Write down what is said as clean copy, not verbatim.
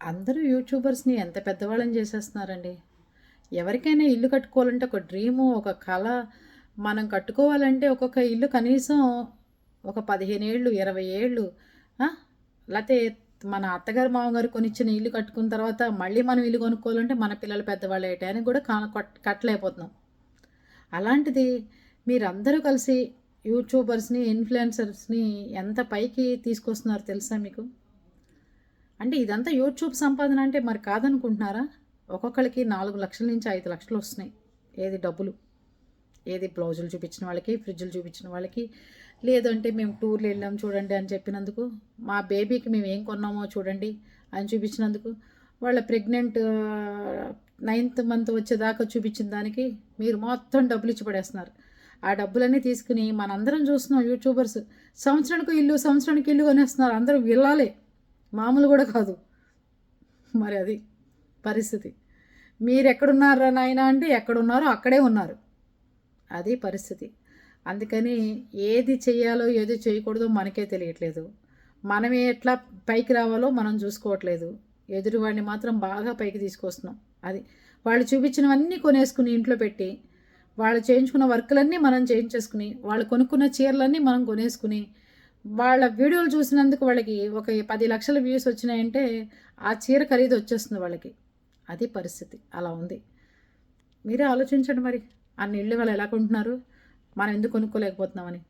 అందరూ యూట్యూబర్స్‌ని ఎంత పెద్దవాళ్ళని చేసేస్తున్నారండి. ఎవరికైనా ఇల్లు కట్టుకోవాలంటే ఒక డ్రీము, ఒక కల. మనం కట్టుకోవాలంటే ఒక్కొక్క ఇల్లు కనీసం ఒక 15 ఏళ్ళు, 20 ఏళ్ళు ఆ! లేతే మన అత్తగారు, మామగారు కొనిచ్చిన ఇల్లు కట్టుకున్న తర్వాత మళ్ళీ మనం ఇల్లు కొనుక్కోవాలంటే మన పిల్లలు పెద్దవాళ్ళు అయ్యే టయానికి కూడా కట్టలేకపోతున్నాం. అలాంటిది మీరందరూ కలిసి యూట్యూబర్స్‌ని, ఇన్‌ఫ్లుయెన్సర్స్‌ని ఎంత పైకి తీసుకొస్తున్నారో తెలుసా మీకు? అంటే ఇదంతా యూట్యూబ్ సంపాదన అంటే మరి కాదనుకుంటున్నారా? ఒక్కొక్కళ్ళకి 4,00,000 నుంచి 5,00,000 వస్తున్నాయి. ఏది డబ్బులు. ఏది బ్లౌజులు చూపించిన వాళ్ళకి, ఫ్రిడ్జులు చూపించిన వాళ్ళకి, లేదంటే మేము టూర్‌లు వెళ్ళాం చూడండి అని చెప్పినందుకు, మా బేబీకి మేము ఏం కొన్నామో చూడండి అని చూపించినందుకు, వాళ్ళ ప్రెగ్నెంట్ నైన్త్ మంత్ వచ్చేదాకా చూపించిన దానికి మీరు మొత్తం డబ్బులు ఇచ్చి పడేస్తున్నారు. ఆ డబ్బులన్నీ తీసుకుని మనందరం చూస్తున్నాం యూట్యూబర్స్ సంవత్సరానికి ఇల్లు కొనేస్తున్నారు. అందరూ విల్లాలే. మామూలు కూడా కాదు. మరి అది పరిస్థితి. మీరెక్కడున్నారా నాయనా అంటే ఎక్కడున్నారో అక్కడే ఉన్నారు. అది పరిస్థితి. అందుకని ఏది చెయ్యాలో, ఏది చేయకూడదో మనకే తెలియట్లేదు. మనం ఎట్లా పైకి రావాలో మనం చూసుకోవట్లేదు. ఎదురువాడిని మాత్రం బాగా పైకి తీసుకొస్తున్నాం. అది. వాళ్ళు చూపించినవన్నీ కొనేసుకుని ఇంట్లో పెట్టి, వాళ్ళు చేయించుకున్న వర్కులన్నీ మనం చేయించేసుకుని, వాళ్ళు కొనుక్కున్న చీరలన్నీ మనం కొనేసుకుని, వాళ్ళ వీడియోలు చూసినందుకు వాళ్ళకి ఒక 10,00,000 వ్యూస్ వచ్చినాయంటే, ఆ చీర ఖరీదు వచ్చేస్తుంది వాళ్ళకి. అది పరిస్థితి. అలా ఉంది. మీరే ఆలోచించండి మరి. అన్ని ఇళ్ళు వాళ్ళు ఎలా కొంటున్నారు? మనం ఎందుకు కొనుక్కోలేకపోతున్నామని.